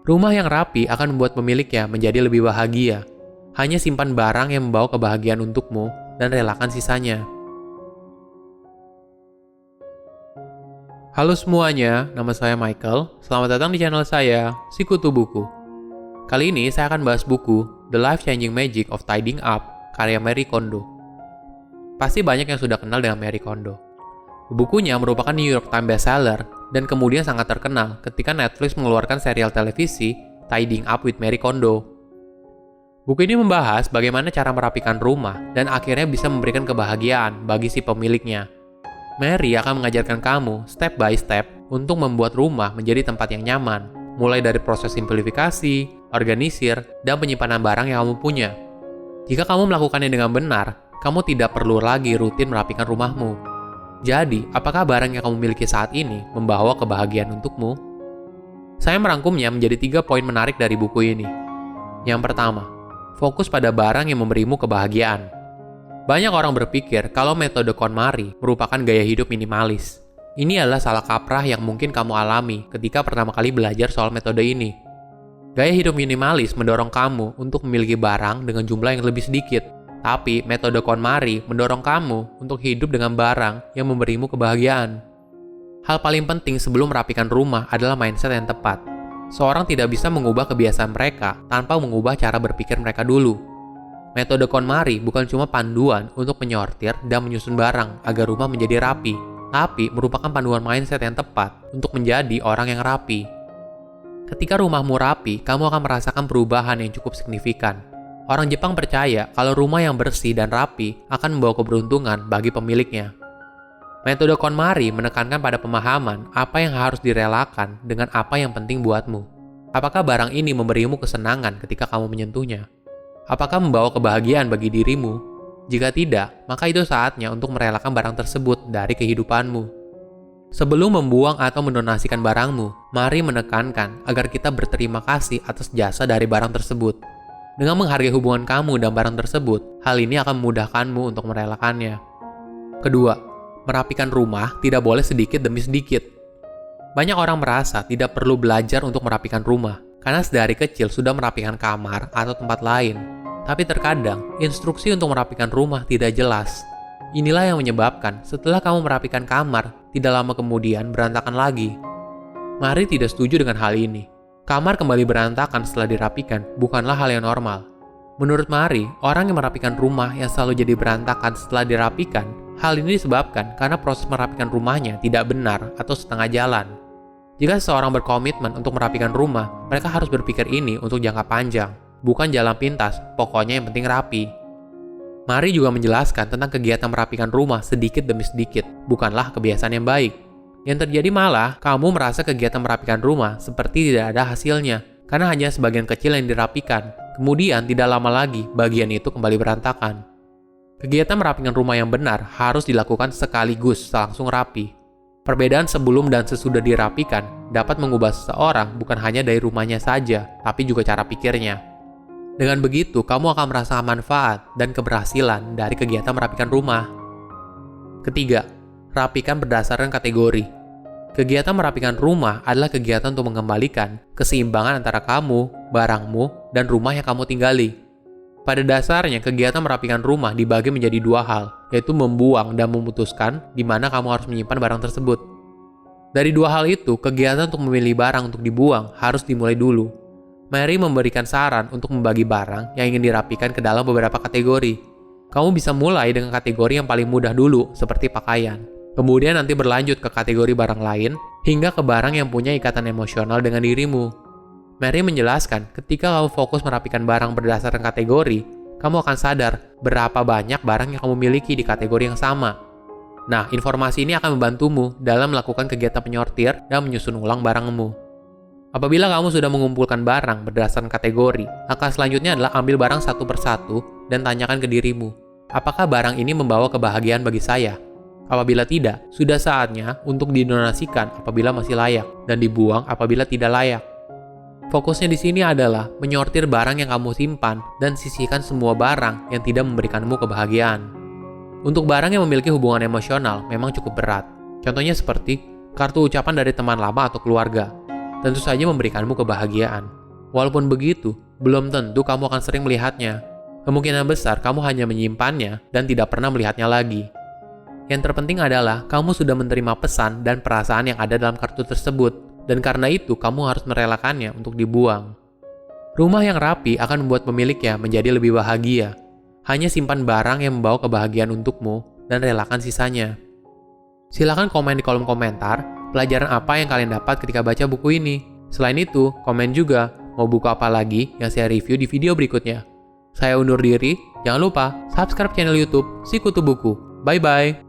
Rumah yang rapi akan membuat pemiliknya menjadi lebih bahagia. Hanya simpan barang yang membawa kebahagiaan untukmu dan relakan sisanya. Halo semuanya, nama saya Michael. Selamat datang di channel saya, Sikutu Buku. Kali ini saya akan bahas buku The Life-Changing Magic of Tidying Up, karya Marie Kondo. Pasti banyak yang sudah kenal dengan Marie Kondo. Bukunya merupakan New York Times bestseller dan kemudian sangat terkenal ketika Netflix mengeluarkan serial televisi Tidying Up with Marie Kondo. Buku ini membahas bagaimana cara merapikan rumah dan akhirnya bisa memberikan kebahagiaan bagi si pemiliknya. Marie akan mengajarkan kamu step by step untuk membuat rumah menjadi tempat yang nyaman, mulai dari proses simplifikasi, organisir, dan penyimpanan barang yang kamu punya. Jika kamu melakukannya dengan benar, kamu tidak perlu lagi rutin merapikan rumahmu. Jadi, apakah barang yang kamu miliki saat ini membawa kebahagiaan untukmu? Saya merangkumnya menjadi 3 poin menarik dari buku ini. Yang pertama, fokus pada barang yang memberimu kebahagiaan. Banyak orang berpikir kalau metode KonMari merupakan gaya hidup minimalis. Ini adalah salah kaprah yang mungkin kamu alami ketika pertama kali belajar soal metode ini. Gaya hidup minimalis mendorong kamu untuk memiliki barang dengan jumlah yang lebih sedikit. Tapi metode KonMari mendorong kamu untuk hidup dengan barang yang memberimu kebahagiaan. Hal paling penting sebelum merapikan rumah adalah mindset yang tepat. Seorang tidak bisa mengubah kebiasaan mereka tanpa mengubah cara berpikir mereka dulu. Metode KonMari bukan cuma panduan untuk menyortir dan menyusun barang agar rumah menjadi rapi, tapi merupakan panduan mindset yang tepat untuk menjadi orang yang rapi. Ketika rumahmu rapi, kamu akan merasakan perubahan yang cukup signifikan. Orang Jepang percaya kalau rumah yang bersih dan rapi akan membawa keberuntungan bagi pemiliknya. Metode KonMari menekankan pada pemahaman apa yang harus direlakan dengan apa yang penting buatmu. Apakah barang ini memberimu kesenangan ketika kamu menyentuhnya? Apakah membawa kebahagiaan bagi dirimu? Jika tidak, maka itu saatnya untuk merelakan barang tersebut dari kehidupanmu. Sebelum membuang atau mendonasikan barangmu, mari menekankan agar kita berterima kasih atas jasa dari barang tersebut. Dengan menghargai hubungan kamu dan barang tersebut, hal ini akan memudahkanmu untuk merelakannya. Kedua, merapikan rumah tidak boleh sedikit demi sedikit. Banyak orang merasa tidak perlu belajar untuk merapikan rumah, karena sedari kecil sudah merapikan kamar atau tempat lain. Tapi terkadang, instruksi untuk merapikan rumah tidak jelas. Inilah yang menyebabkan setelah kamu merapikan kamar, tidak lama kemudian berantakan lagi. Mari tidak setuju dengan hal ini. Kamar kembali berantakan setelah dirapikan bukanlah hal yang normal. Menurut Mari, orang yang merapikan rumah yang selalu jadi berantakan setelah dirapikan, hal ini disebabkan karena proses merapikan rumahnya tidak benar atau setengah jalan. Jika seseorang berkomitmen untuk merapikan rumah, mereka harus berpikir ini untuk jangka panjang, bukan jalan pintas, pokoknya yang penting rapi. Mari juga menjelaskan tentang kegiatan merapikan rumah sedikit demi sedikit, bukanlah kebiasaan yang baik. Yang terjadi malah, kamu merasa kegiatan merapikan rumah seperti tidak ada hasilnya, karena hanya sebagian kecil yang dirapikan. Kemudian tidak lama lagi, bagian itu kembali berantakan. Kegiatan merapikan rumah yang benar harus dilakukan sekaligus, langsung rapi. Perbedaan sebelum dan sesudah dirapikan dapat mengubah seseorang bukan hanya dari rumahnya saja, tapi juga cara pikirnya. Dengan begitu, kamu akan merasakan manfaat dan keberhasilan dari kegiatan merapikan rumah. Ketiga, rapikan berdasarkan kategori. Kegiatan merapikan rumah adalah kegiatan untuk mengembalikan keseimbangan antara kamu, barangmu, dan rumah yang kamu tinggali. Pada dasarnya, kegiatan merapikan rumah dibagi menjadi 2 hal, yaitu membuang dan memutuskan di mana kamu harus menyimpan barang tersebut. Dari 2 hal itu, kegiatan untuk memilih barang untuk dibuang harus dimulai dulu. Mary memberikan saran untuk membagi barang yang ingin dirapikan ke dalam beberapa kategori. Kamu bisa mulai dengan kategori yang paling mudah dulu, seperti pakaian. Kemudian nanti berlanjut ke kategori barang lain, hingga ke barang yang punya ikatan emosional dengan dirimu. Mary menjelaskan, ketika kamu fokus merapikan barang berdasarkan kategori, kamu akan sadar berapa banyak barang yang kamu miliki di kategori yang sama. Nah, informasi ini akan membantumu dalam melakukan kegiatan penyortir dan menyusun ulang barangmu. Apabila kamu sudah mengumpulkan barang berdasarkan kategori, langkah selanjutnya adalah ambil barang satu persatu dan tanyakan ke dirimu, apakah barang ini membawa kebahagiaan bagi saya? Apabila tidak, sudah saatnya untuk didonasikan apabila masih layak dan dibuang apabila tidak layak. Fokusnya di sini adalah menyortir barang yang kamu simpan dan sisihkan semua barang yang tidak memberikanmu kebahagiaan. Untuk barang yang memiliki hubungan emosional memang cukup berat. Contohnya seperti kartu ucapan dari teman lama atau keluarga. tentu saja memberikanmu kebahagiaan. Walaupun begitu, belum tentu kamu akan sering melihatnya. Kemungkinan besar kamu hanya menyimpannya dan tidak pernah melihatnya lagi. Yang terpenting adalah kamu sudah menerima pesan dan perasaan yang ada dalam kartu tersebut, dan karena itu kamu harus merelakannya untuk dibuang. Rumah yang rapi akan membuat pemiliknya menjadi lebih bahagia. Hanya simpan barang yang membawa kebahagiaan untukmu dan relakan sisanya. Silahkan komen di kolom komentar pelajaran apa yang kalian dapat ketika baca buku ini. Selain itu, komen juga mau buku apa lagi yang saya review di video berikutnya. Saya undur diri, jangan lupa subscribe channel YouTube Sikutu Buku. Bye-bye!